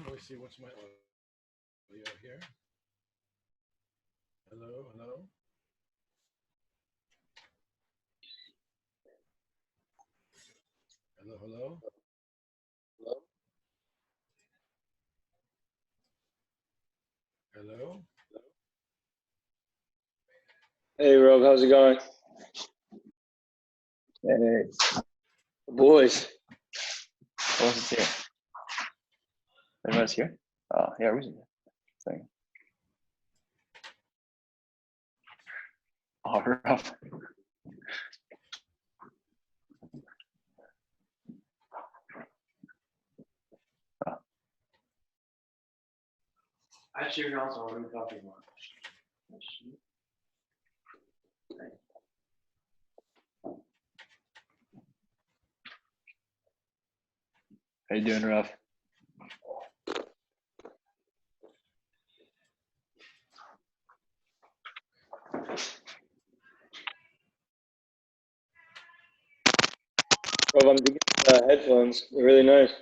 Let me see what's my audio here. Hello, hello. Hello, hello. Hello. Hey, Rob, how's it going? Hey, boys. What's here? Everyone's here? Oh, yeah, who's here? Oh, Rob. Oh. Actually, you're also ordering coffee more. How you doing, Rob? Rob, I'm digging headphones. They're really nice.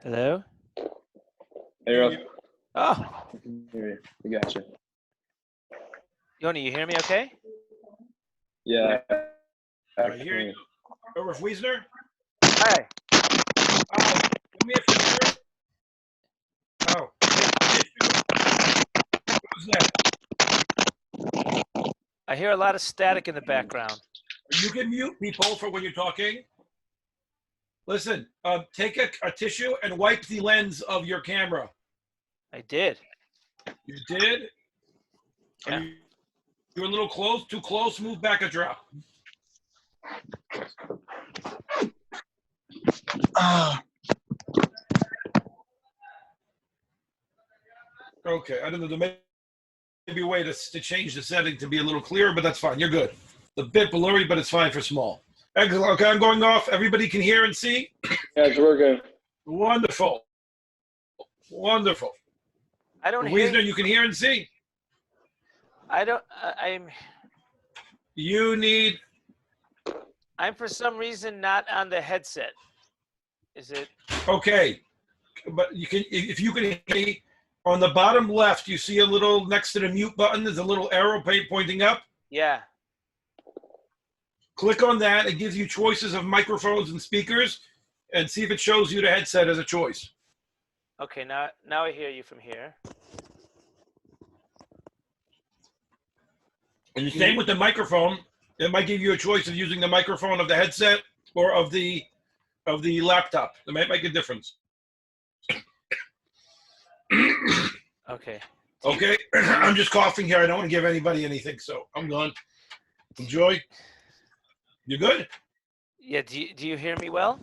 Hello? Hey, Rob. Oh, We got you. Yoni, you hear me okay? Yeah. I hear you. Over Wiesner. Hi. Do me a favor. Oh. Who's that? I hear a lot of static in the background. You can mute people for when you're talking. Listen, take a tissue and wipe the lens of your camera. I did. You did? Yeah. You're a little close, too close, move back a drop. Okay, I don't know, there may be a way to change the setting to be a little clearer, but that's fine, you're good. A bit blurry, but it's fine for small. Excellent, okay, I'm going off. Everybody can hear and see? Yeah, it's working. Wonderful. Wonderful. I don't hear Wiesner, you can hear and see? I don't You need, I'm for some reason not on the headset. Is it okay, but you can, if you can hear me, on the bottom left, you see a little, next to the mute button, there's a little arrow pointing up. Yeah. Click on that. It gives you choices of microphones and speakers, and see if it shows you the headset as a choice. Okay, now I hear you from here. And the same with the microphone. It might give you a choice of using the microphone of the headset or of the laptop. It might make a difference. Okay. Okay, I'm just coughing here. I don't want to give anybody anything, so I'm gone. Enjoy. You good? Yeah, do you hear me well?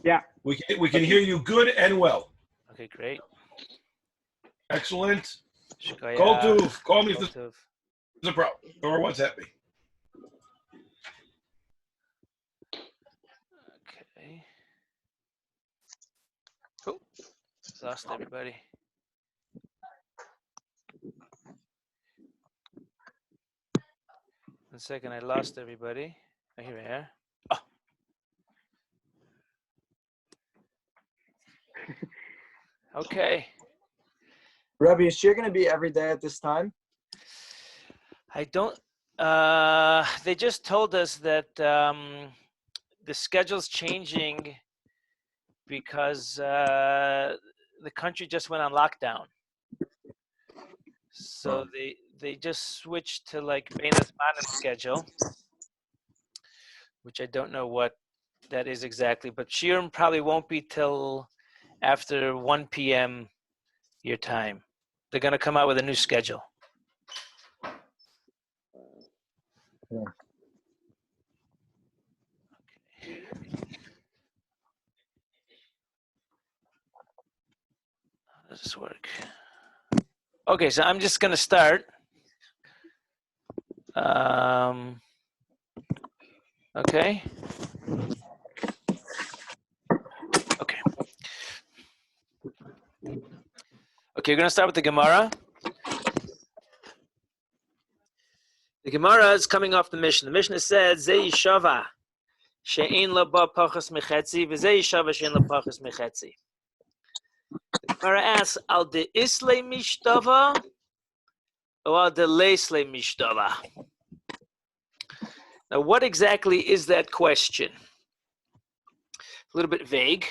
Yeah. We can hear you good and well. Okay, great. Excellent. Shkoyach. Call me if Kol there's tov. a problem or what's happening. Okay. Oh, lost everybody. One second, I lost everybody. Oh, here we are. Oh. Okay. Rebbe, is she going to be every day at this time? I don't. They just told us that the schedule's changing because the country just went on lockdown. So they just switched to like Beina's Manim schedule, which I don't know what that is exactly. But Shiurim probably won't be till after 1 p.m. your time. They're going to come out with a new schedule. Yeah. How does this work? Okay, so I'm just going to start. Okay. Okay. Okay, we're going to start with the Gemara. The Gemara is coming off the Mishnah. The Mishnah said, Zei Shava, she'ein lo ba pachas mechetzi, v'zei Shava she'ein lo pachas mechetzi. The Gemara asks, al de isle mishtava, or al de leisle mishtava? Now, what exactly is that question? A little bit vague.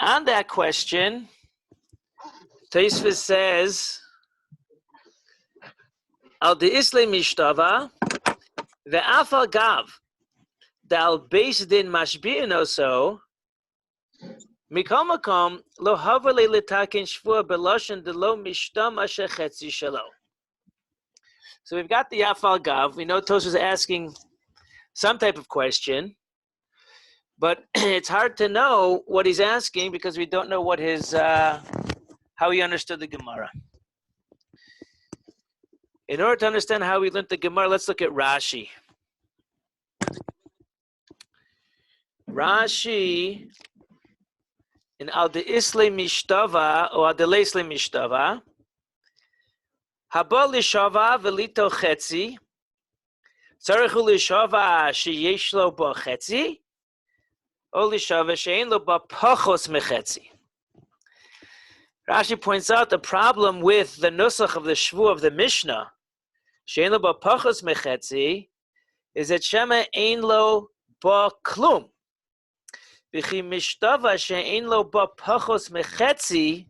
On that question, Tosfos says, al de isle mishtava, ve'afal gav, dal beis din mashbi'in oso, mikol makom lo havale litakin shvua beloshen de lo mishtam asher chetzi shelo. So we've got the afal gav. We know Tosfos is asking some type of question, but it's hard to know what he's asking because we don't know what his how he understood the Gemara. In order to understand how we learned the Gemara, let's look at Rashi. Rashi in al de isle mishtava or al de leisle mishtava, haba lishava velito chetzi, tzarichu lishava sheyesh lo ba chetzi, or lishava she'ein lo ba pachos mechetzi. Rashi points out the problem with the nusach of the shvu of the Mishnah, she'ein lo ba pachos mechetzi, is that shema ein lo ba klum. V'chi mishtava she'ein lo ba pachos mechetzi,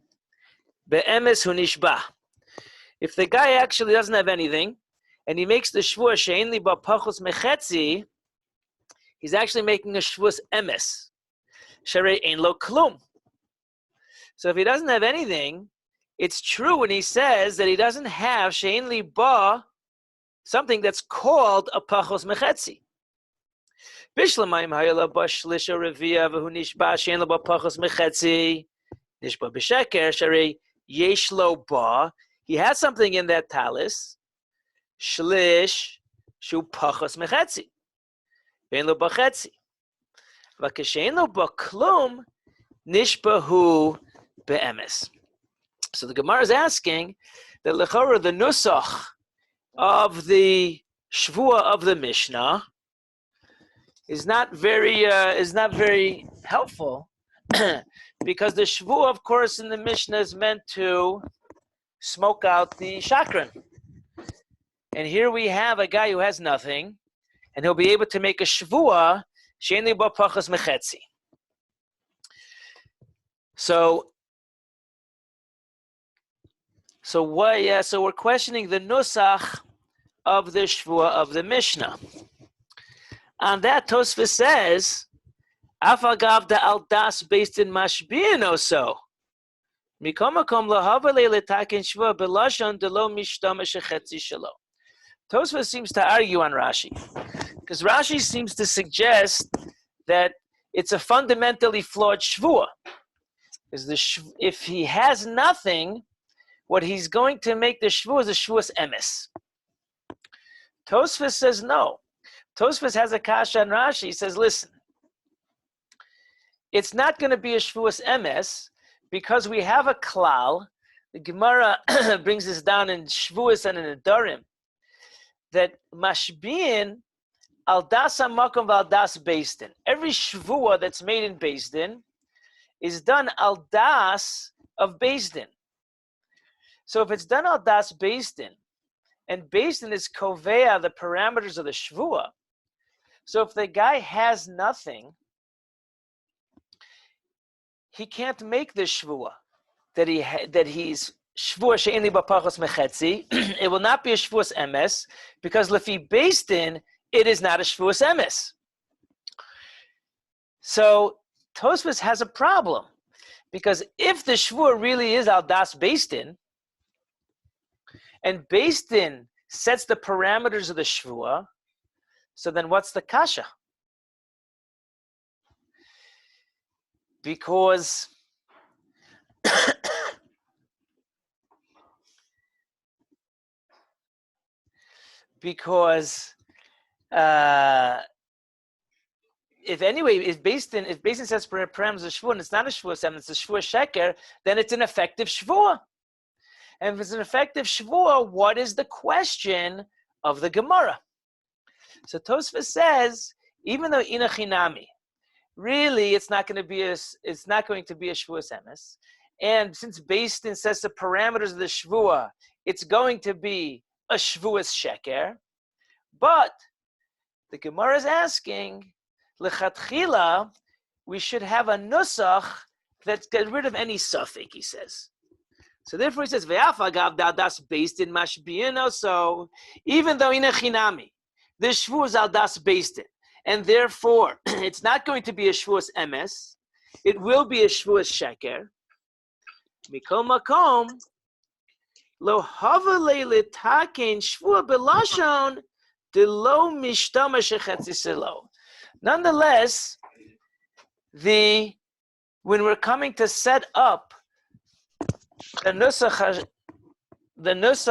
be'emes hu nishba. If the guy actually doesn't have anything, and he makes the shvua she'ein li ba pachos mechetzi, he's actually making a shvuas emes. Sharei ein lo klum. So if he doesn't have anything, it's true when he says that he doesn't have she'ein li ba, something that's called a pachos mechetzi. Bishlamayim hayala ba shlisha revia v'hu nishba she'ein lo ba pachos mechetzi, nishba b'sheker sharei yesh lo ba. He has something in that talis, shlish shu pachos mechetzi, ve'en lo ba chetzi. V'kashe'ein lo ba klum, nishbahu be'emes. So the Gemara is asking that lechora the nusach of the shvua of the Mishnah is not very helpful because the shvua, of course, in the Mishnah is meant to smoke out the chakran. And here we have a guy who has nothing, and he'll be able to make a shvua she'ein li ba pachos mechetzi. So we're questioning the nusach of the shvua of the Mishnah. On that, Tosfos says, afagav da al das based in mashbi'in oso. Mikomakom lahavale letakin shvua belashon delo mishtama shechetzi shelo. Tosfos seems to argue on Rashi, because Rashi seems to suggest that it's a fundamentally flawed shvua. If he has nothing, what he's going to make the shvua is a shvuas emes. Tosfos says no. Tosfos has a kasha on Rashi. He says, listen, it's not going to be a shvuas emes because we have a klal. The Gemara brings this down in shvuas and in Adorim, that mashbi'in al das hamakom v'al das beis din. Every shvua that's made in beis din is done al das of beis din. So if it's done al das beis din, and beis din is kovea the parameters of the shvua, so if the guy has nothing, he can't make the shvua that he's shvua she'ein li ba pachos mechetzi. It will not be a shvuas emes because lefi beis din it is not a shvuas emes. So Tosfos has a problem because if the shvua really is al das beis din, and beis din sets the parameters of the shvua, so then what's the kasha? Because because if Basin says params of shvuah and it's not a shvuah and it's a shvuah sheker, then it's an effective shvuah. And if it's an effective shvuah, what is the question of the Gemara? So Tosfos says, even though inachinami, really it's not going to be a shvuah emes, and since Basin says the parameters of the shvuah, it's going to be a shvuah sheker, but the Gemara is asking, lechatchila, we should have a nusach that gets rid of any suffix, he says. So therefore he says, ve'afagav das based in mashbiyin, so even though inachinami, the shvuah is al das based in, and therefore it's not going to be a shvuah emes, it will be a shvuah sheker. Mikol makom, lo havale litaken shvuah belashon de lo mishtamash chetzi. Nonetheless, when we're coming to set up the nusach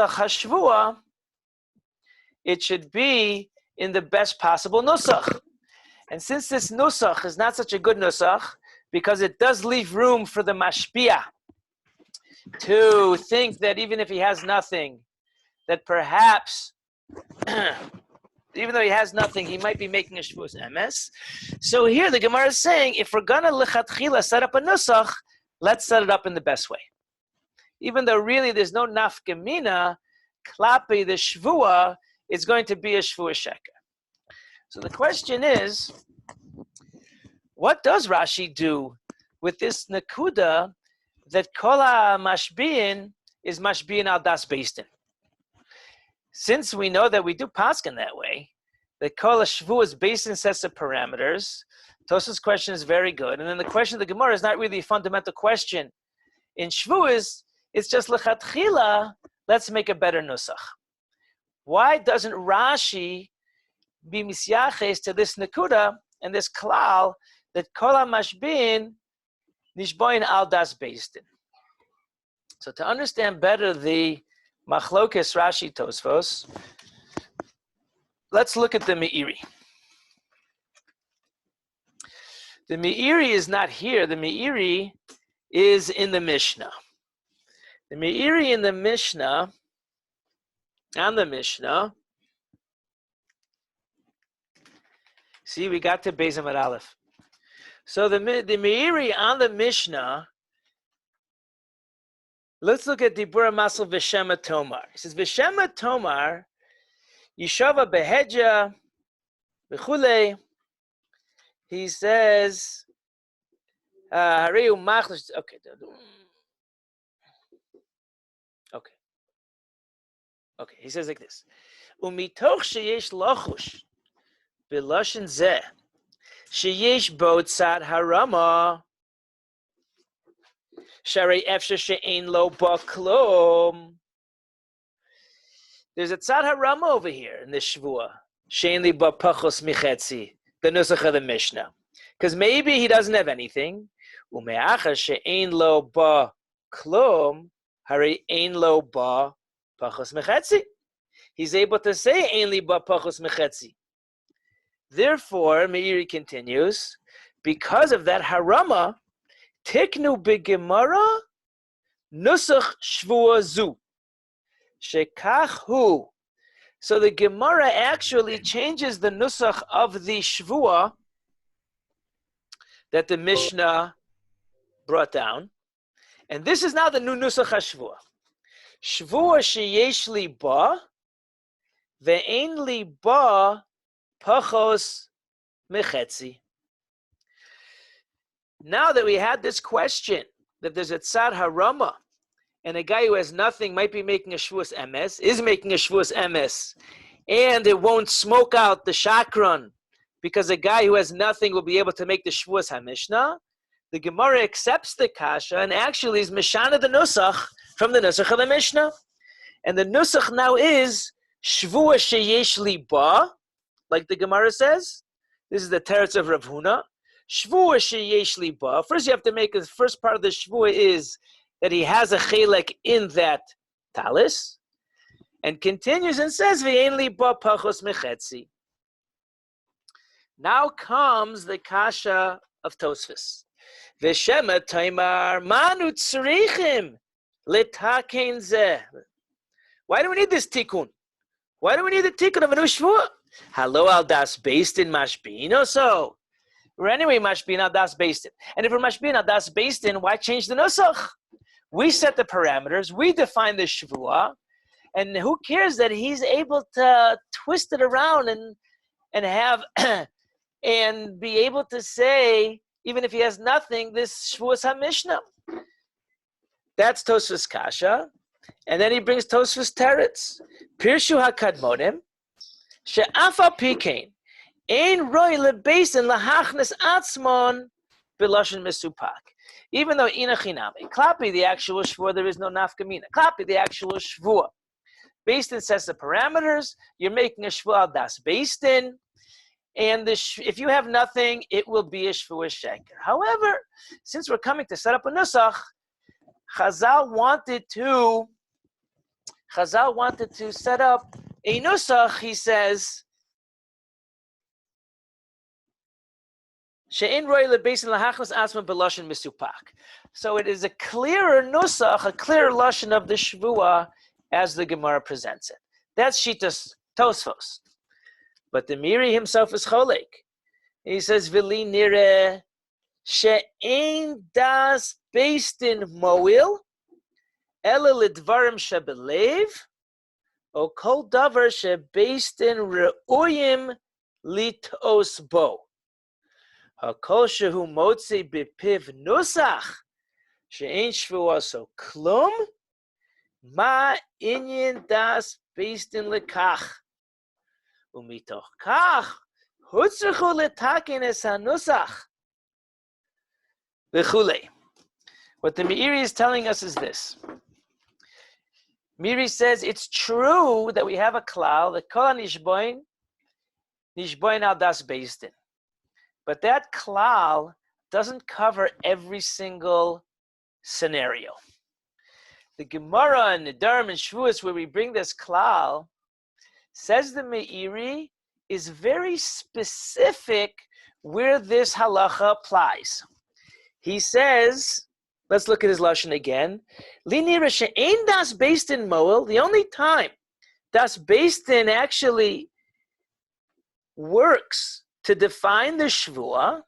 hashvua, it should be in the best possible nusach. And since this nusach is not such a good nusach, because it does leave room for the mashpia to think that even if he has nothing, that perhaps even though he has nothing, he might be making a shvuas emes. So here the Gemara is saying, if we're going to lechatchila set up a nusach, let's set it up in the best way. Even though really there's no nafkamina, klapi, the shvua, is going to be a shvua sheker. So the question is, what does Rashi do with this nakuda that kola mashbiin is mashbiin al das beistin? Since we know that we do paskin that way, the kol shvuas basin sets of parameters. Tosas' question is very good, and then the question of the Gemara is not really a fundamental question. In shvuas, it's just lechatchila. Let's make a better nusach. Why doesn't Rashi be misyaches to this nakuda and this klal that kol mashbin nishboin al das beistin? So to understand better the Machlokes Rashi Tosfos, let's look at the Meiri. The Meiri is not here. The Meiri is in the Mishnah. The Meiri in the Mishnah, on the Mishnah, see, we got to Beis Amud Aleph. So the Meiri on the Mishnah, let's look at Dibura Masel V'Shema Tomar. He says, V'Shema Tomar, Yishava Behedja, V'chulei. He says, Hareu Machlish. Okay. He says like this. Umitoch sheyesh lachush, B'Lashon Zeh, sheyesh bo tzad harama, Sharei efshe she'ein lo ba klum. There's a tzad harama over here in this shvua. She'ein li ba pachos michetzi, the nusach of the Mishnah. Because maybe he doesn't have anything. Ume'achar she'ein lo ba klum, harei ein lo ba pachos michetzi. He's able to say ein li ba pachos michetzi. Therefore, Meiri continues, because of that harama, Tiknu b'Gemara nusach shvua zu shekach hu. So the Gemara actually changes the nusach of the shvua that the Mishnah brought down, and this is now the new nusach hashvua. Shvua sheyesh li ba ve'ein li ba pachos mechetzi. Now that we had this question, that there's a tzad harama, and a guy who has nothing might be making a shvuas emes, is making a shvuas emes, and it won't smoke out the shakran, because a guy who has nothing will be able to make the shvuas hamishna, the Gemara accepts the kasha, and actually is mishana the nusach from the nusach of the Mishnah. And the nusach now is shvua sheyesh li ba, like the Gemara says. This is the teretz of Rav Huna. Shvua sheyesh li ba. First, you have to make the first part of the shvua is that he has a chelek in that talis, and continues and says, V'ein li ba pachos mechetzi. Now comes the kasha of Tosfos. V'shema taimar manu tzrichim litakein zeh. Why do we need this tikkun? Why do we need the tikkun of a new shvua? Halo al das based in mashbin so. We're anyway mashbin al das based in. And if we're mashbin al das based in, why change the nusach? We set the parameters, we define the shvua, and who cares that he's able to twist it around and have and be able to say, even if he has nothing, this shvuas ha-mishnah. That's Tosfos kasha. And then he brings Tosfos teretz. Pirshu hakadmonim, she'afa pikein, ein roi lebeisen lahachnes atzmon b'lashon mesupak. Even though inachinami, klapi the actual shvua, there is no nafkamina. Klapi the actual shvua. Based in sets the parameters, you're making a shvua al das based in, and if you have nothing, it will be a shvua sheker. However, since we're coming to set up a nusach, Chazal wanted to set up a nusach. He says, She'in roi lebesin lahachnas asman b'lashon misupak. So it is a clearer nusach, a clearer lashon of the shvua as the Gemara presents it. That's Shitas Tosfos. But the Miri himself is cholek. He says, V'li nire she'ein das based in moil, ela lidvarim shebelev, o kol davar shebased in re'uyim litos bo. Hakol shehu motzi bipiv nusach, she'ein shvua so klum, ma inyan das based in lekach. Umitoch kach, hutzrechu letakin es hanusach. V'chulei. What the Meiri is telling us is this. Meiri says it's true that we have a klal, the kol nishboin al das based in. But that klal doesn't cover every single scenario. The Gemara and Nedarim and Shvuos, where we bring this klal, says the Meiri, is very specific where this halacha applies. He says, let's look at his lashon again. Linira she'ein das based in moel. The only time das based in actually works to define the shvua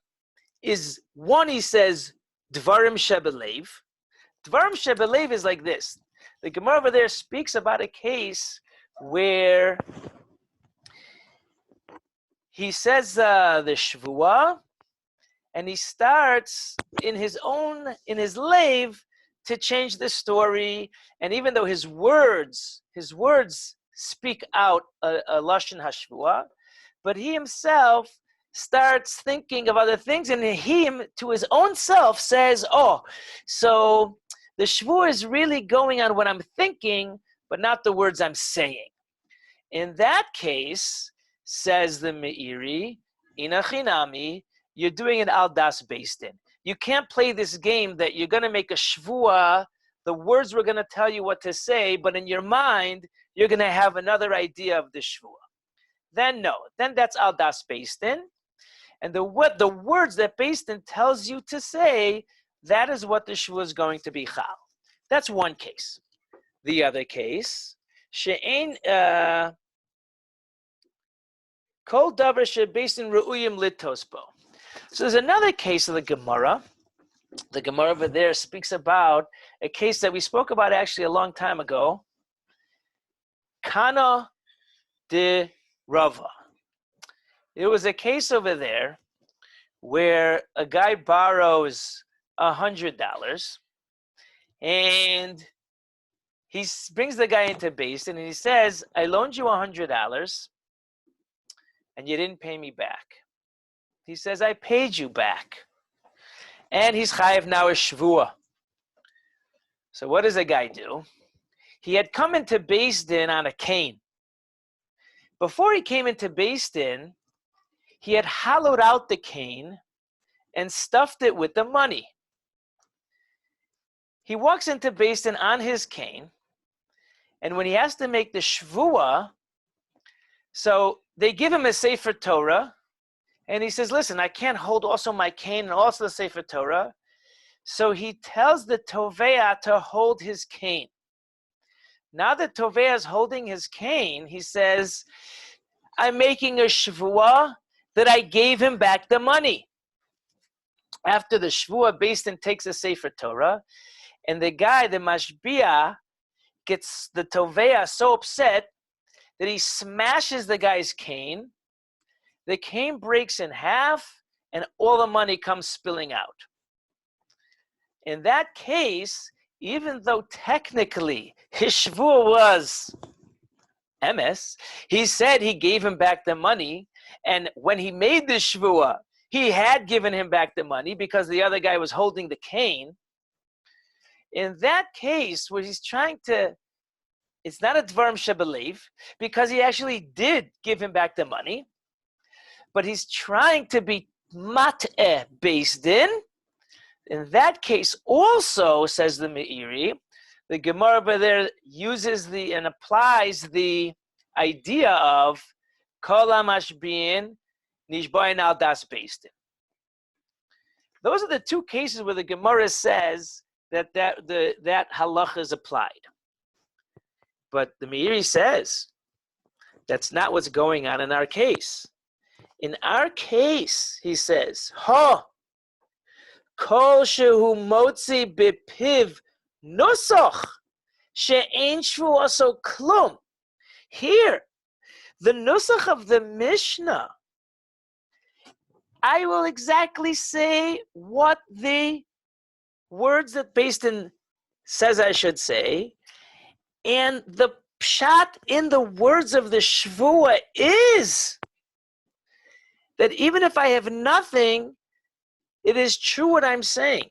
is one. He says dvarim shebelev. Dvarim shebelev is like this. The Gemara over there speaks about a case where he says the shvua, and he starts in his lave to change the story. And even though his words speak out a lashon hashvua, but he himself starts thinking of other things, and he to his own self says, "Oh, so the shvua is really going on what I'm thinking, but not the words I'm saying." In that case, says the Meiri, inachinami, you're doing an al das based in. You can't play this game that you're going to make a shvua, the words were going to tell you what to say, but in your mind, you're going to have another idea of the shvua. Then no, then that's al das based in. And the words that based in tells you to say, that is what the shvua is going to be chal. That's one case. The other case, she'ein kol davar she'based in re'uyim litosbo. So there's another case of the Gemara. The Gemara over there speaks about a case that we spoke about actually a long time ago. Kana de Rava. It was a case over there where a guy borrows $100 and he brings the guy into base and he says, I loaned you $100 and you didn't pay me back. He says, I paid you back. And he's chayav now a shvua. So what does the guy do? He had come into Beis Din on a cane. Before he came into Beis Din, he had hollowed out the cane and stuffed it with the money. He walks into Beis Din on his cane, And when he has to make the shvuah, so they give him a Sefer Torah, and he says, listen, I can't hold also my cane and also the Sefer Torah. So he tells the Tovea to hold his cane. Now that Tovea is holding his cane, he says, I'm making a shvuah that I gave him back the money. After the shvuah, Beis Din takes a Sefer Torah, and the guy, the mashbiah, gets the Tovea so upset that he smashes the guy's cane. The cane breaks in half, and all the money comes spilling out. In that case, even though technically his shvuah was emes, he said he gave him back the money, and when he made the shvuah, he had given him back the money because the other guy was holding the cane. In that case, where he's trying to, it's not a dvarim shebelev, because he actually did give him back the money, but he's trying to be mat'eh Beis Din. In that case, also, says the Meiri, the Gemara over there uses and applies the idea of kol hamashbiin nishbain al das Beis Din. Those are the two cases where the Gemara says that halacha is applied. But the Meiri says that's not what's going on in our case. In our case, he says, Kol shehu motzi bepiv nusach she'ein shvuaso klum. Here, the nusach of the Mishnah, I will exactly say what the words that Beis Din says I should say, and the pshat in the words of the shvuah is that even if I have nothing, it is true what I'm saying.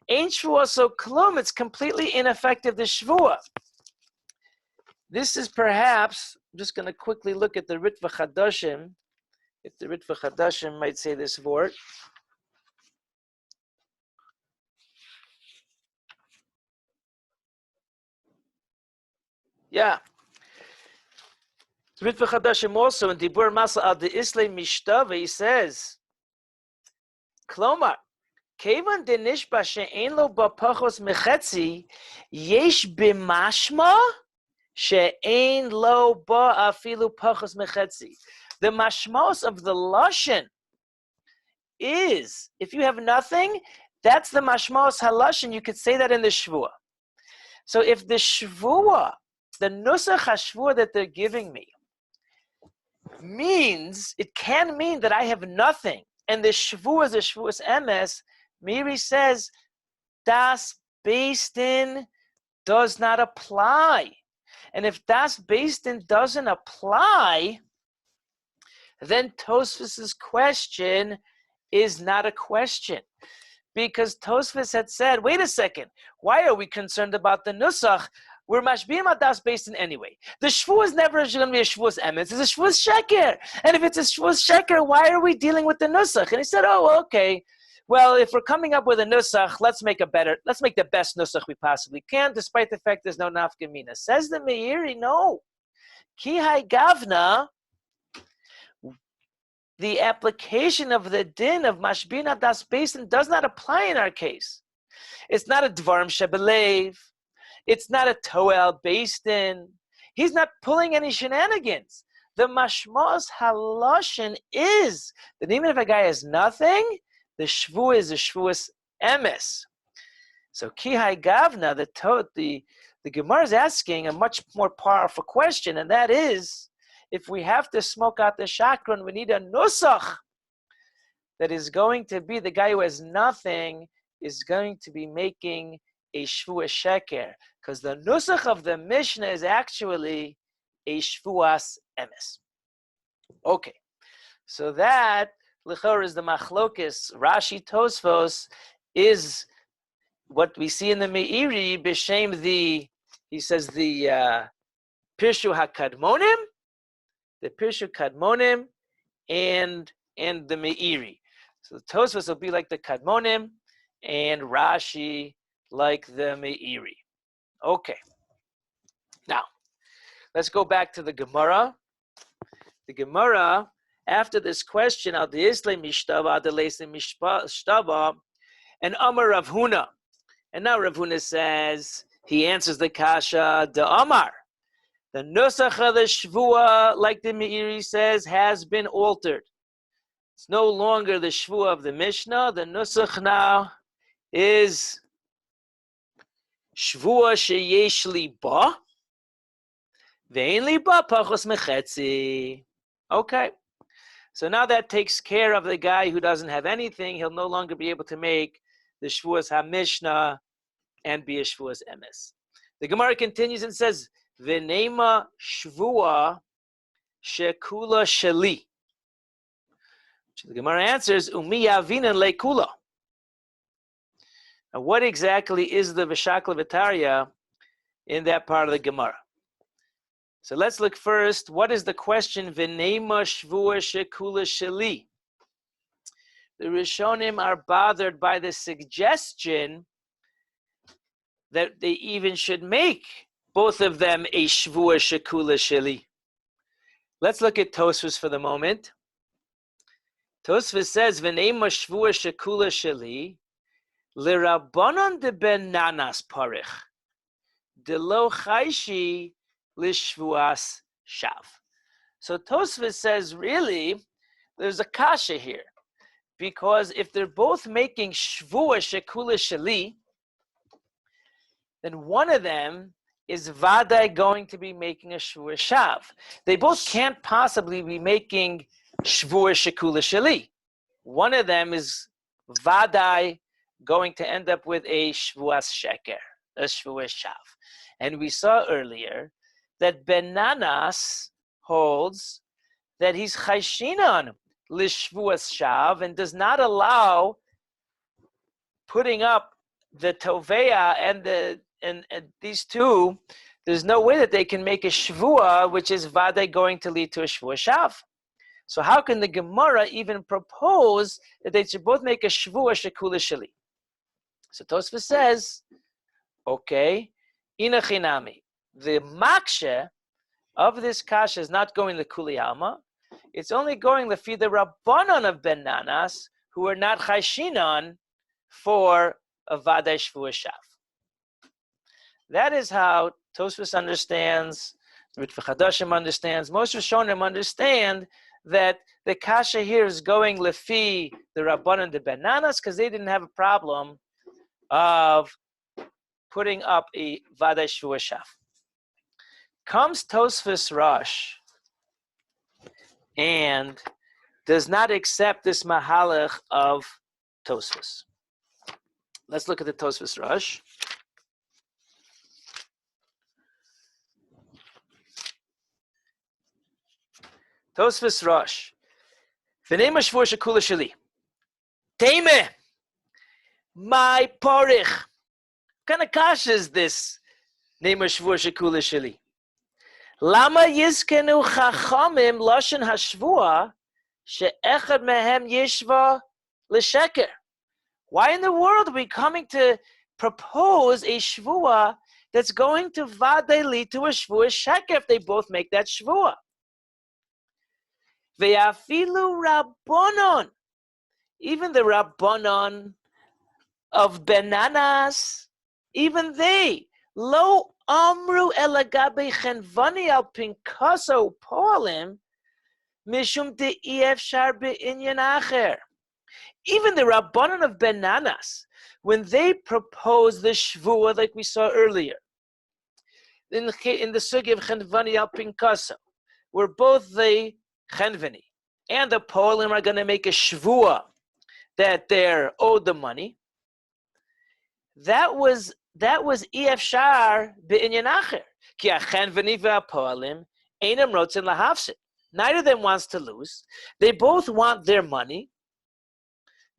Ain't shvuah so klum, it's completely ineffective, the shvuah. This is perhaps, I'm just going to quickly look at the Ritva Chadashim, if the Ritva Chadashim might say this word. Yeah. The Ritva Chadashim also, in Dibur Masla al de Islay Mishtava, he says, Klomar, Kevan de Nishba she'en lo ba pachos mechetzi, yesh b'mashma she'en lo ba afilu pachos mechetzi. The mashmos of the lashon is, if you have nothing, that's the mashmos halashon. You could say that in the shvuah. So if the shvuah, the nusach hashvuah that they're giving me, means, it can mean that I have nothing, and the shvuah is a shvuah's emes, Meiri says, das Beis Din does not apply. And if das Beis Din doesn't apply, then Tosfos's question is not a question. Because Tosfos had said, wait a second, why are we concerned about the nusach? We're mashbiim at das Beis Din anyway. The shvuah is never going to be a shvuah's emes, it's a shvuah's sheker. And if it's a shvuah's sheker, why are we dealing with the nusach? And he said, oh, okay. Well, if we're coming up with a nusach, let's make the best nusach we possibly can, despite the fact there's no nafkamina. Says the Meiri, no. Ki hai gavna, the application of the din of mashbina das Beis Din does not apply in our case. It's not a dvarim shebelev. It's not a toel Beis Din. He's not pulling any shenanigans. The mashmos haloshin is that even if a guy has nothing, the shvuah is a shvuah's emes. So kihai gavna, the Gemara is asking a much more powerful question, and that is, if we have to smoke out the shakron, we need a nusach that is going to be, the guy who has nothing is going to be making a shvuah sheker, because the nusach of the Mishnah is actually a shvuas emes. Okay, so that l'chor is the machlokis. Rashi Tosfos is what we see in the Meiri b'shem he says the Pirshu HaKadmonim, the Pirshu Kadmonim, and the Meiri. So the Tosfos will be like the Kadmonim, and Rashi like the Meiri. Okay. Now, Let's go back to the Gemara. The Gemara, after this question, Al Deisle Mishtava, Adeleisle Mishtava, and Amar Rav Huna. And now Rav Huna says, he answers the Kasha, the Amar. The Nusach of the Shvua, like the Meiri says, has been altered. It's no longer the Shvua of the Mishnah. The Nusach now is Shvua sheyesh li ba, ve'en li ba pachos mechetzi. Okay. So now that takes care of the guy who doesn't have anything. He'll no longer be able to make the Shvuas HaMishnah and be a Shvuas Emes. The Gemara continues and says, V'neima Shvua shekula sheli. The Gemara answers, Umi yavinan lekula. Now, what exactly is the V'shakla V'tarya in that part of the Gemara? So let's look first. What is the question? V'neima shvua shekula sheli. The Rishonim are bothered by the suggestion that they even should make both of them a shvua shekula sheli. Let's look at Tosfos for the moment. Tosfos says, V'neima shvua shekula sheli l'rabbanon de ben nanas parich de lo chayshi lishvuas shav. So Tosfos says, really, there's a kasha here, because if they're both making shvua shekula sheli, then one of them is vadai going to be making a shvua shav. They both can't possibly be making shvua shekula sheli. One of them is vadai going to end up with a shvuas sheker, a shvuas shav. And we saw earlier that Ben Nanas holds that he's chayshinan lishvuas shav and does not allow putting up the toveya and these two. There's no way that they can make a shvua, which is vade going to lead to a shvua shav. So how can the Gemara even propose that they should both make a shvua shekula sheli? So Tosfos says, okay, inachinami. The makshe of this kasha is not going the kuli alma. It's only going the the rabbanon of Ben Nanas, who are not chayshinan for a vadai shvua shav. That is how Tosfos understands, Ritva Chadashim understands, most Rishonim understand that the kasha here is going lefi the rabbanon de Ben Nanas because they didn't have a problem of putting up a vadai shvua shav. Comes Tosfos Rosh and does not accept this mahalach of Tosfos. Let's look at the Tosfos Rosh. Tosfos Rosh. V'neima shvua shekula sheli. Teime. My porich. What kind of kasha is this? Neima shvua shekula sheli. Lama yizkenu chachamim lashon hashvua she'echad mehem yishva l'sheker. Why in the world are we coming to propose a shvua that's going to vadei lead to a shvua sheker if they both make that shvua? Ve'afilu rabbonon. Even the rabbonon of Ben Nanas, even they, lo amru elagabe chenvani al pinkaso poalim, mishum de efshar be'inyan acher. Even the rabbanon of Ben Nanas, when they propose the shvua like we saw earlier, in the sugi of chenvani al pinkaso, where both the chenvani and the poalim are going to make a shvua that they're owed the money. That was efshar be'inyan acher. Ki hachenvani ve'apoalim einam rotzen lahafsid. Neither of them wants to lose. They both want their money.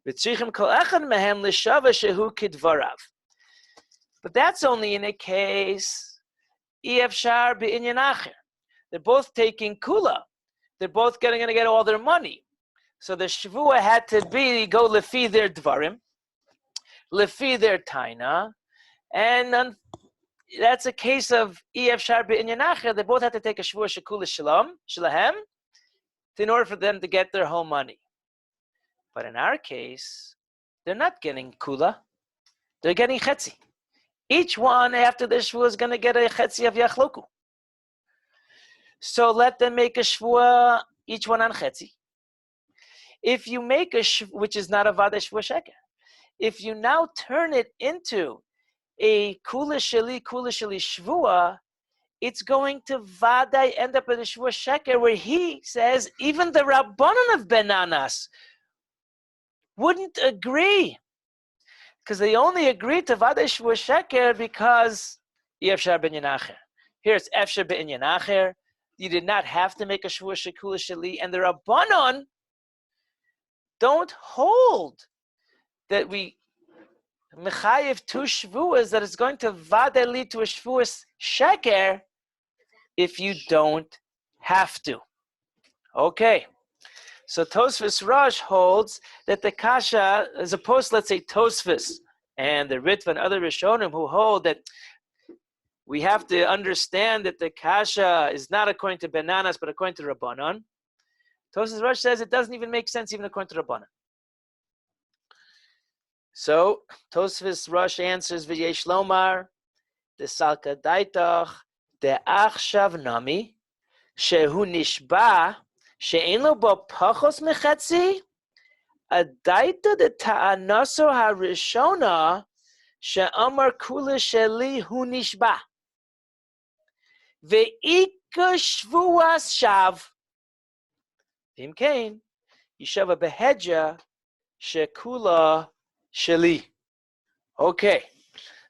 V'tzichim kol echad mehem l'shava shehu kidvarav. But that's only in a case efshar be'inyan acher. They're both taking kula. They're both going to get all their money. So the shvua had to go lefi their dvarim, lefi their taina, and that's a case of EF Sharbi Inyan Acher. They both have to take a Shvua Shekula Shalom, Shalahem, in order for them to get their whole money. But in our case, they're not getting Kula. They're getting Chetzi. Each one after the Shvua is going to get a Chetzi of Yachloku. So let them make a Shvua, each one on Chetzi. If you make a Shvua, which is not a Vada Shvua Sheker, if you now turn it into a Kula Sheli Shvua, it's going to Vadai end up with a Shvua Sheker where he says even the Rabbanon of Benanas wouldn't agree. Because they only agreed to Vadai Shvua Sheker because Yefshar ben Yanacher. Here it's Efshar ben Yanacher. You did not have to make a Shvua Shekula Sheli, and the Rabbanon don't hold that we Mechayev two Shvuas that is going to Vadai lead to a Shvuas Sheker if you don't have to. Okay. So Tosfos Rosh holds that the Kasha, as opposed to, let's say, Tosfos and the Ritva and other Rishonim who hold that we have to understand that the Kasha is not according to Benanas, but according to Rabbanon. Tosfos Rosh says it doesn't even make sense even according to Rabbanon. So Tosfos Rosh answers V'yesh Lomar, the Salka Daitach, the Achshav Nami, Shehu Nishba, She'en lo bo pachos mechetzi, Adaita de ta'anaso harishona, She'amar kula sheli hu nishba. Ve'ika shvuas shav. V'im kain, Yishava behedja, She'kula sheli. Okay.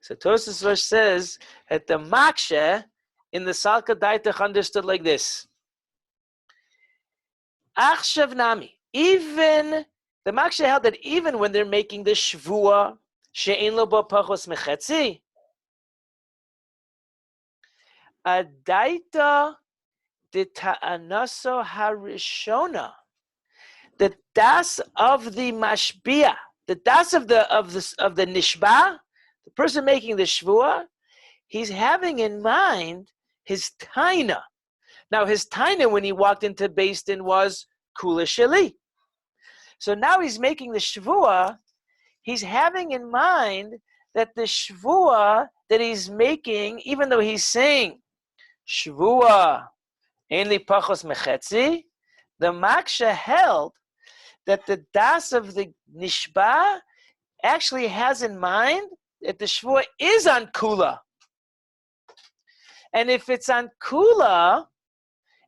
So Tosfos Rosh says that the Makshe in the Salka Daitach understood like this. Achshav Nami. Even the Makshe held that even when they're making the Shvua, she'ein lo bo pachos mechetzi, Adaita de ta'anaso harishona, the das of the mashbia, the das of the nishba, the person making the Shvua, he's having in mind his taina. Now, his taina when he walked into Beis Din was Kula Sheli. So now he's making the Shvua. He's having in mind that the Shvua that he's making, even though he's saying Shvua Einli Pachos Mechetzi, the Maksha held that the das of the Nishba actually has in mind that the Shvua is on Kula. And if it's on Kula,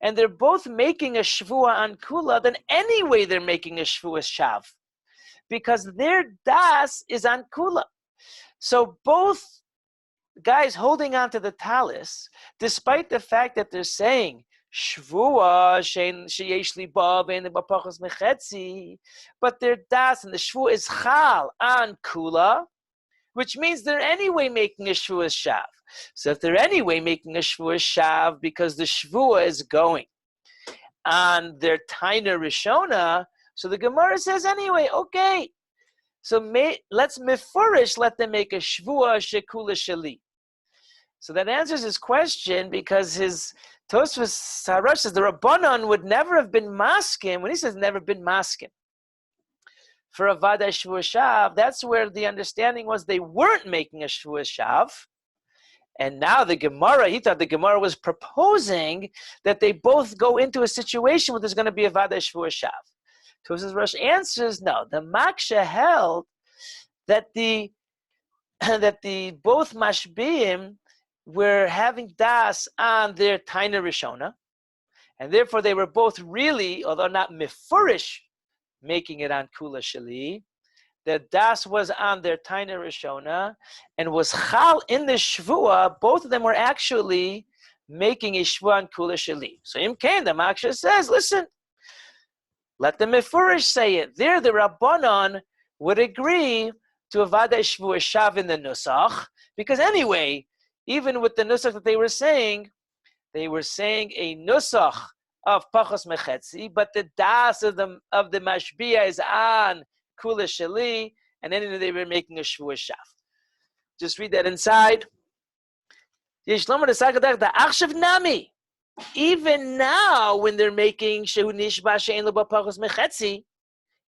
and they're both making a Shvua on Kula, then anyway they're making a Shvua Shav. Because their Das is on Kula. So both guys holding on to the talis, despite the fact that they're saying, Shvua, sheyesh li ba ve'en b'pachos mechetzi, but their Das and the Shvua is Chal on Kula, which means they're anyway making a Shvua Shav. So if they're anyway making a Shvua Shav because the Shvua is going on their Taina Rishona, so the Gemara says anyway, okay. So let's mefurish, let them make a Shvua Shekula Sheli. So that answers his question because his Tosfos Harosh says the Rabbanon would never have been maskim. When he says never been maskim for a Vada Shvua Shav, that's where the understanding was they weren't making a Shvua Shav. And now the Gemara, he thought the Gemara was proposing that they both go into a situation where there's going to be a Vada Shvua Shav. Tosfos Rosh answers, no. The Maksha held that the both Mashbiim were having Das on their Taina Rishona, and therefore they were both really, although not Mefurish, making it on Kula Sheli. The Das was on their Taina Rishona and was Chal in the Shvua. Both of them were actually making a Shvua on Kula Sheli. So Im Kain, the Maksha says, listen, let the Mefurish say it. There, the Rabbanon would agree to a Vada Shvua Shav in the Nusach, because anyway, even with the Nusach that they were saying a Nusach of Pachos Mechetzi, but the Das of the Mashbiya is on Kula Sheli, and then they were making a Shvua Shav. Just read that inside. Even now, when they're making shehu nishba she'en lo b'pachos mechetzi,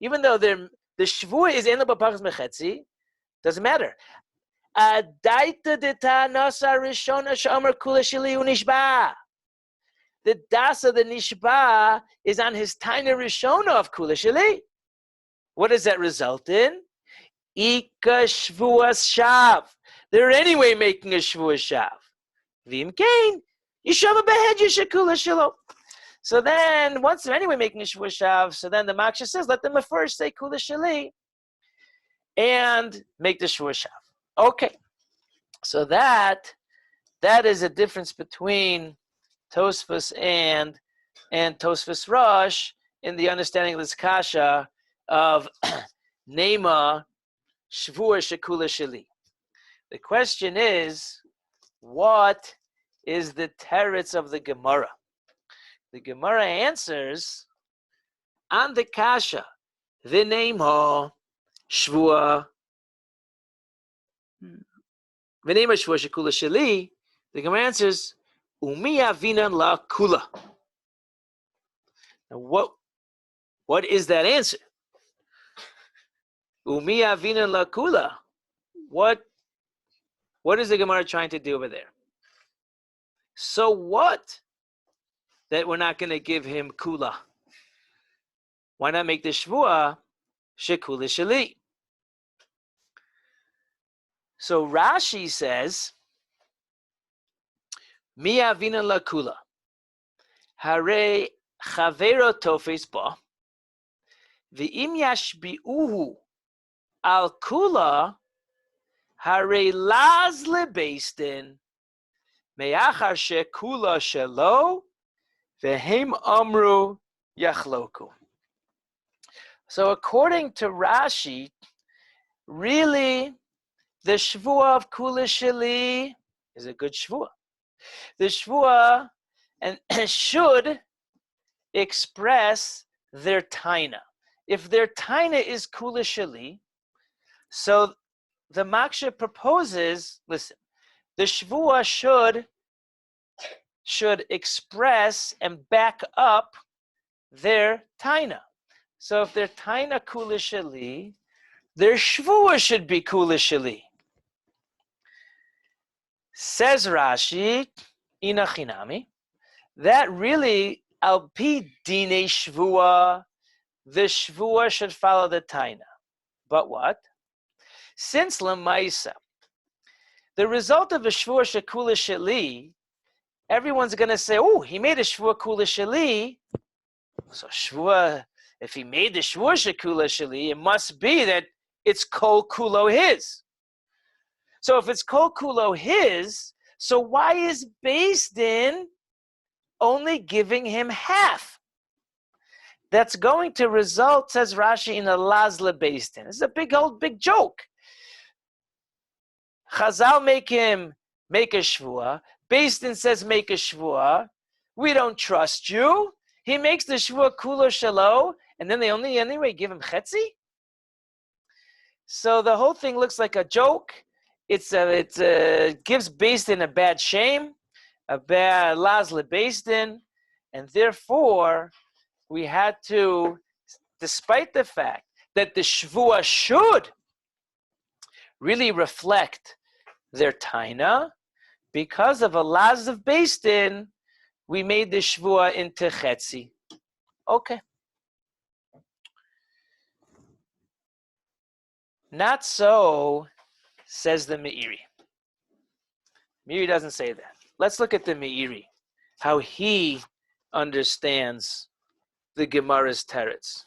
even though the shvua is en lo b'pachos mechetzi, doesn't matter. Adaita deta nasa rishona she'omer kula sheli unishba. The das of the nishba is on his tiny rishona of kula sheli. What does that result in? Ika shvuas shav. They're anyway making a shvuas shav. V'im kain, yishava behed yishakula shelo. So then, once they're anyway making a shvuas shav, so then the Maksha says, let them first say kula sheli and make the shvuas shav. Okay. So that is a difference between Tosfos and Tosfos Rosh in the understanding of this kasha of Nema Shvua Shekula Sheli. The question is, what is the teretz of the Gemara? The Gemara answers on the kasha, the Nema Shvua. The Nema Shvua Shekula Sheli. The Gemara answers, Umi avinan la kula. Now what is that answer? Umi avinan la kula. What is the Gemara trying to do over there? So what that we're not going to give him kula? Why not make the shvua shekula sheli? So Rashi says, Mi avinan la kula. Hare chavero tofes ba. V'im yashbi'uhu al kula. Hare laz lebeistin. Me'achar shekula shelo. V'hem amru yachloku. So according to Rashi, really, the shvua of kula sheli is a good shvua. The shvua and should express their taina. If their taina is kula sheli, so the Maksha proposes, listen, the shvua should express and back up their taina. So if their taina kula sheli, their shvua should be kula sheli. Says Rashi, inachinami, that really, al pi dine shvua, the shvua should follow the taina. But what? Since lemaisa, the result of a shvua shekula sheli, everyone's going to say, oh, he made a shvua kula sheli. So shvua, if he made the shvua shekula sheli, it must be that it's kol kulo his. So if it's kol kulo his, so why is Beis Din only giving him half? That's going to result, says Rashi, in a lazla Beis Din. This is a big joke. Chazal make him make a shvua. Beis Din says make a shvua. We don't trust you. He makes the shvua kulo shelo, and then they only anyway give him chetzi. So the whole thing looks like a joke. It gives Beis Din a bad shame, a bad lazla Beis Din, and therefore we had to, despite the fact that the shvua should really reflect their taina, because of a laz of Beis Din, we made the shvua into chetzi. Okay. Not so, says the Meiri. Meiri doesn't say that. Let's look at the Meiri, how he understands the Gemara's teretz.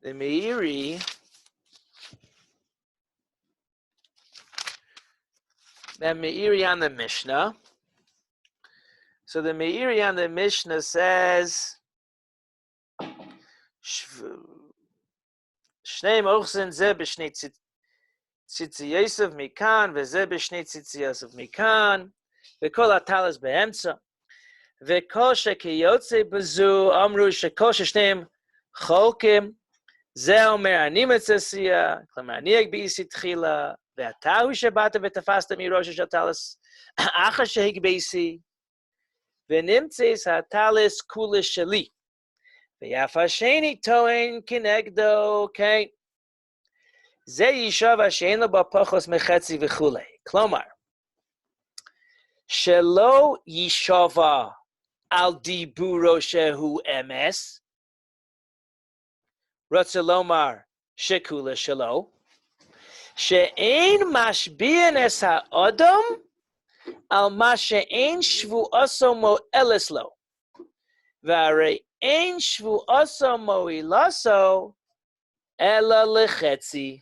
The Meiri on the Mishnah. So the Meiri on the Mishnah says, Shneim ochsen ze b'shnei tzitziyos of mikan, v'ze b'shnei tzitziyos of mikan, v'kol atalas be'emtza, v'kol shekiyotze b'zu amru shekol sheshneim cholkim, זה אומר, אני מצסיע, כלומר, אני הגביסי תחילה, ואתה הוא שבאת ותפסת מראש של טלס, אחר שהגביסי, ונמצא הטלס כולה שלי. ויף השני טוען כנגדו, כן. זה יישוב שאין לו בו פחוס מחצי וכולי. כלומר, שלא יישבה על דיבורו שהוא אמס, רוצה לומר שכולה שלו, שאין משביענס האדם על מה שאין שבועסו מועלס לו, והרי אין שבועסו מועילסו אלא לחצי.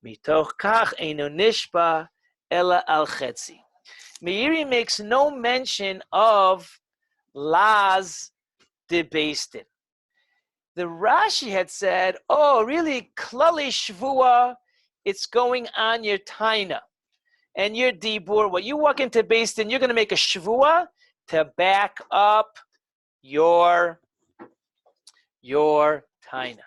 מתוך כך אינו נשבע אלא על חצי. Meiri makes no mention of Laz de Beistin. The Rashi had said, oh, really, Klali Shvua, it's going on your Taina. And your Dibur, when you walk into Beistin, you're going to make a Shvua to back up your Taina.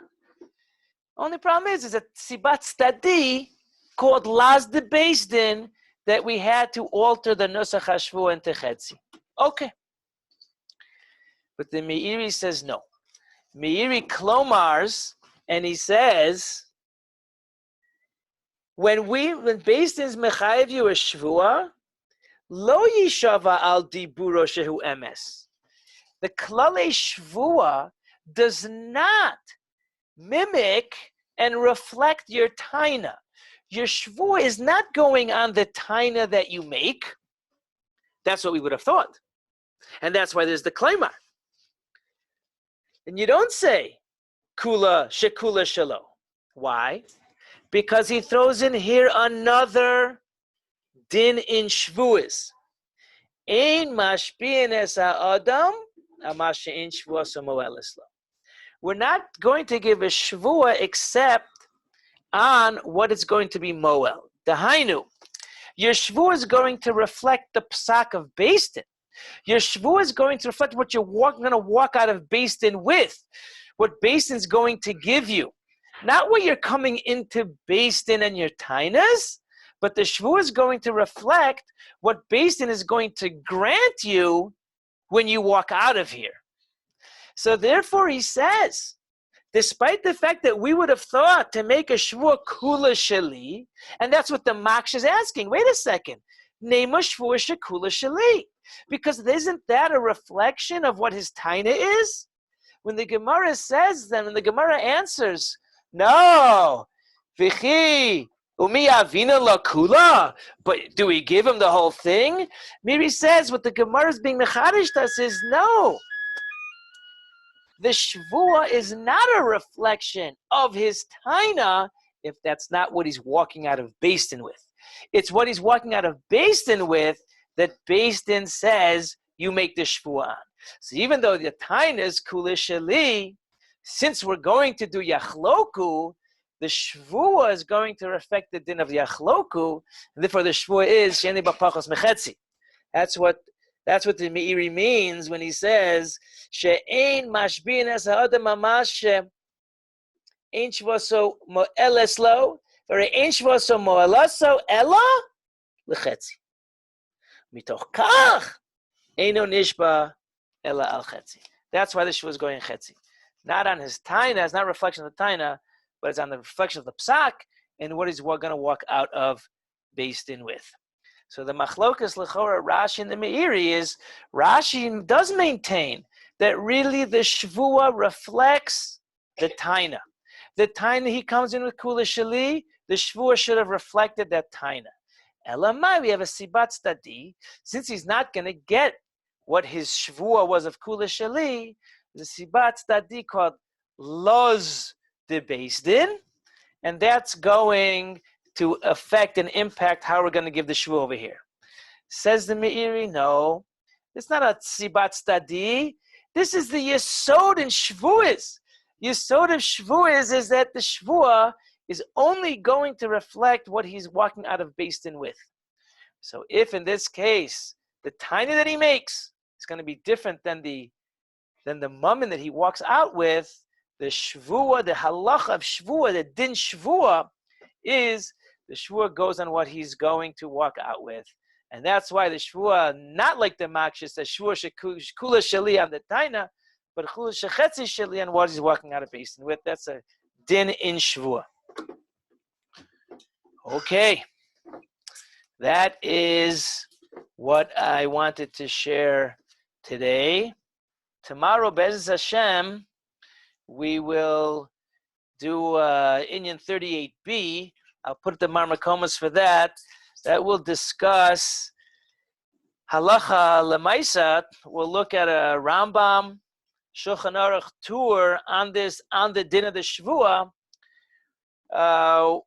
Only problem is a Sibat Stadi called Laz de Beistin that we had to alter the Nusach HaShvu into Chetzi. Okay. But the Meiri says no. Meiri Klomars, and he says, when based in Mechayev you a Shvua, lo yishava al diburo shehu emes. The Klale Shvua does not mimic and reflect your Taina. Your Shvua is not going on the Taina that you make. That's what we would have thought. And that's why there's the Klaimar. And you don't say Kula Shekula Shalo. Why? Because he throws in here another din in Shvuas. Ein mashpien es ha'adam, amashe ein shvua samoelis lo. We're not going to give a shvua except on what is going to be moel. Dahainu. Your shvua is going to reflect the psak of Beis Din. Your shvua is going to reflect what you're going to walk out of Beis Din with. What Beis Din is going to give you. Not what you're coming into Beis Din and your tainas, but the shvua is going to reflect what Beis Din is going to grant you when you walk out of here. So therefore he says, despite the fact that we would have thought to make a shvua kula sheli, and that's what the Maksh is asking. Wait a second. Name a shvua shekula sheli. Because isn't that a reflection of what his taina is? When the Gemara says then, when the Gemara answers, no, vichi umi avina la kula, but do we give him the whole thing? Miri says what the Gemara is being mechadish to us is no. The shvua is not a reflection of his taina if that's not what he's walking out of Beis Din with. It's what he's walking out of Beis Din with that Beis Din says you make the shvua on. So even though the taina is kula sheli, since we're going to do yachloku, the shvua is going to reflect the din of yachloku, and therefore the shvua is sheni b'pachos mechetzi. That's what the Meiri means when he says she'ein mashbin es ha'adam mamash ein shvaso mo'eles lo, or ein shvaso mo'elaso ela lechetzi. Mitoch kach eino nishba ela al chetzi. That's why the shvua is going chetzi. Not on his taina, it's not a reflection of the taina, but it's on the reflection of the psak and what he's going to walk out of Beis Din with. So the machlokas lechora Rashi and the Meiri is, Rashi does maintain that really the shvua reflects the taina. The taina he comes in with kula sheli, the shvua should have reflected that taina. Elamai, we have a sibat stadi, since he's not going to get what his shvua was of kula sheli, the sibat stadi called loz de Beis Din, and that's going to affect and impact how we're going to give the shvua over here. Says the Meiri, no, it's not a sibat stadi. This is the yesod in shvuas. Yesod of shvuas is that the shvua is only going to reflect what he's walking out of Beis Din with. So if in this case the taina that he makes is going to be different than the mummin that he walks out with, the shvua, the halacha of shvua, the din shvua, is the shvua goes on what he's going to walk out with. And that's why the shvua, not like the makshis, the shvua kula shali on the taina, but kula shechetzi shali on what he's walking out of basin with. That's a din in shvua. Okay. That is what I wanted to share today. Tomorrow, Be'ez Hashem, we will do Inyan 38b. I'll put the marmakomas for that. That will discuss halacha lemaisa. We'll look at a Rambam Shulchan Aruch tour on this, on the din of the Shvua,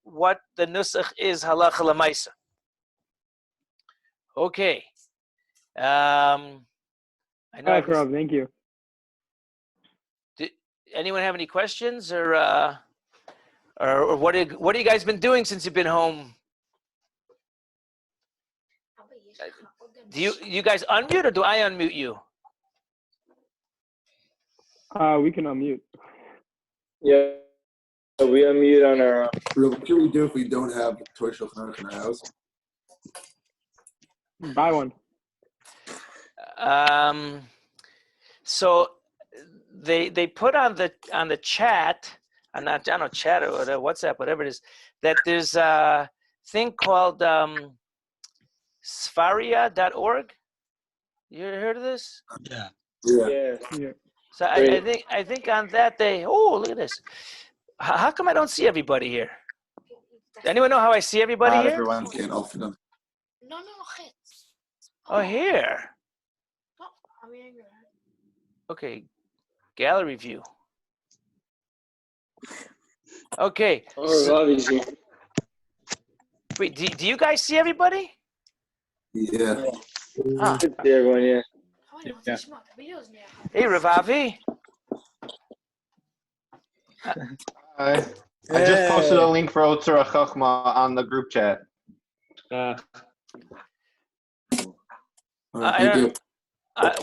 what the nusach is halacha lemaisa. Okay. I know. All right, Rob, thank you. Anyone have any questions, or what have you guys been doing since you've been home? Do you guys unmute, or do I unmute you? We can unmute. Yeah, we unmute on our. What can we do if we don't have toy Shulchan Aruch in our house? Buy one. So they put on the chat, on that, I don't know, chat or WhatsApp, whatever it is, that there's a thing called Sfaria.org. You heard of this? Yeah. Yeah. So I think on that they, oh, look at this. How come I don't see everybody here? Anyone know how I see everybody here? Everyone can't offer them. No, Oh, here. Okay, gallery view. Okay. Bobby's here. Wait, do you guys see everybody? Yeah. Huh. See everyone, yeah. Yeah. Hey, Ravavi. I just posted a link for Otzar Chachma on the group chat. All right, thank you.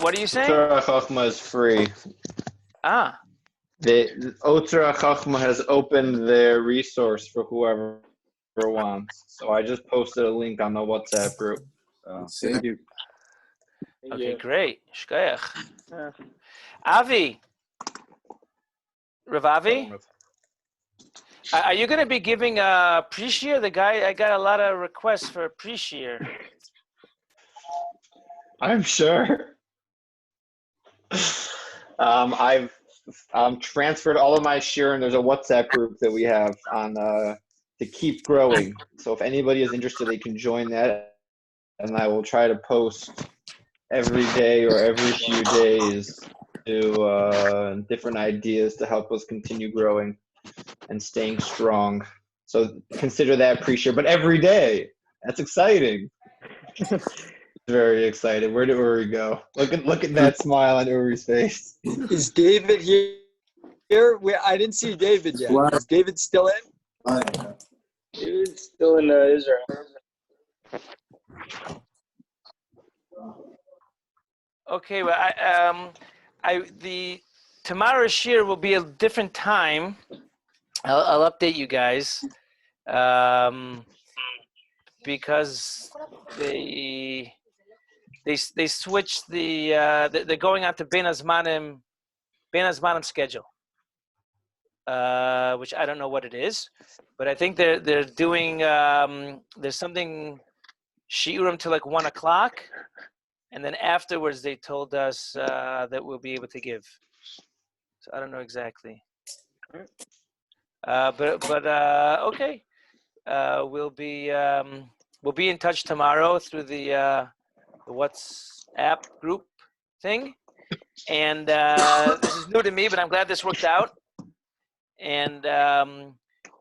What are you saying? Otzar Chachma is free. Ah. The Otzar Chachma has opened their resource for whoever wants. So I just posted a link on the WhatsApp group. So, Thank you. Okay, great. Shkoyach. Avi. Ravavi? Are you going to be giving a pre-shear? The guy, I got a lot of requests for a pre-shear. I'm sure. I've transferred all of my share, and there's a WhatsApp group that we have on to keep growing. So if anybody is interested, they can join that, and I will try to post every day or every few days to different ideas to help us continue growing and staying strong. So consider that pre-share, but every day. That's exciting. Very excited. Where did Uri go? Look at that smile on Uri's face. Is David here? I didn't see David yet. What? Is David still in? Dude's still in Israel. Okay, well, the tomorrow's shir will be a different time. I'll update you guys, because they switched they're going on to Ben Azmanim schedule, which I don't know what it is, but I think they're doing there's something shiurim till like 1 o'clock, and then afterwards they told us that we'll be able to give. So I don't know exactly. But okay, we'll be in touch tomorrow through the WhatsApp group thing, and this is new to me, but I'm glad this worked out. And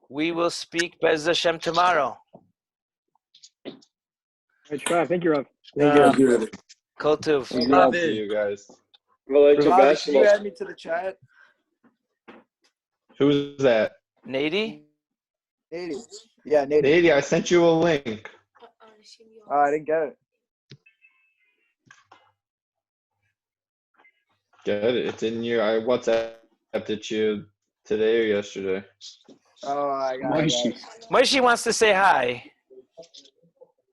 we will speak Be'ez Hashem tomorrow. Thank you, Rob. Thank you. Kol Tuv. Love to you guys. Valencia Robbie, can basketball. you add me to the chat? Who's that? Nady? Native. Yeah, native. Nady, I sent you a link. Oh, I didn't get it. Get it? It's in your. I WhatsApped it you Today or yesterday? Oh, I got it. Moishi. Moshe wants to say hi.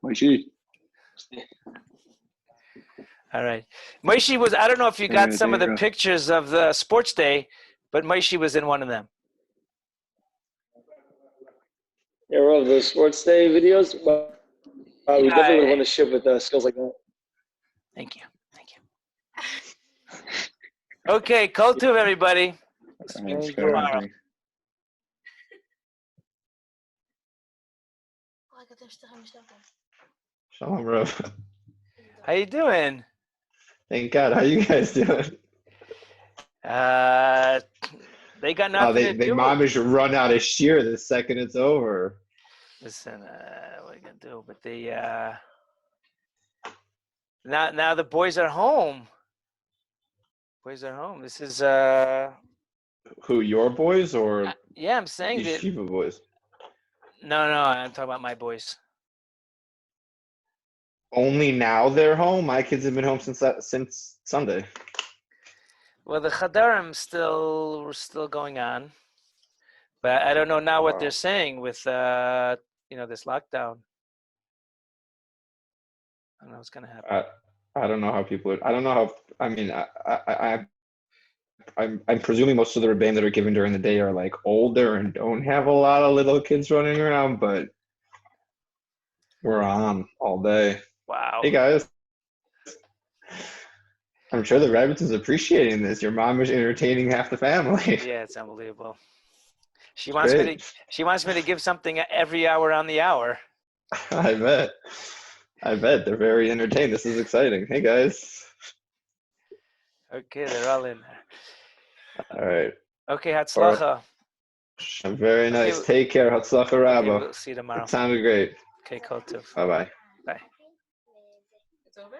Moishi. All right. Moshe was, I don't know if you got some of there the you go. pictures of the sports day, but Moshe was in one of them. Yeah, Rob, those sports day videos. We Yeah, definitely would want to ship with skills like that. Thank you. Thank you. Okay, Kol Tuv, everybody. Speak to you tomorrow. Shalom, bro. How you doing? Thank God. How you guys doing? They got Oh, nothing to they do. momish run out of shear the second it's over. Listen, what are you gonna do? But now the boys are home. Boys are home. This is Who, your boys or yeah. I'm saying that. yeshiva boys? No, I'm talking about my boys. Only now they're home. My kids have been home since Sunday. Well, the Chadarim still going on, but I don't know now what they're saying with this lockdown. I don't know what's gonna happen. I don't know how people are. I don't know how. I mean, I'm presuming most of the rebbeim that are given during the day are like older and don't have a lot of little kids running around, but we're on all day. Wow. Hey guys. I'm sure the rabbits is appreciating this. Your mom is entertaining half the family. Yeah, it's unbelievable. She wants me to give something every hour on the hour. I bet. They're very entertained. This is exciting. Hey guys. Okay, they're all in there. All right. Okay, Hatzlacha. Very nice. Take care. Hatzlacha Rabba. Okay, we'll see you tomorrow. It sounded great. Okay, Kol Tuv. Bye-bye. Bye. It's over?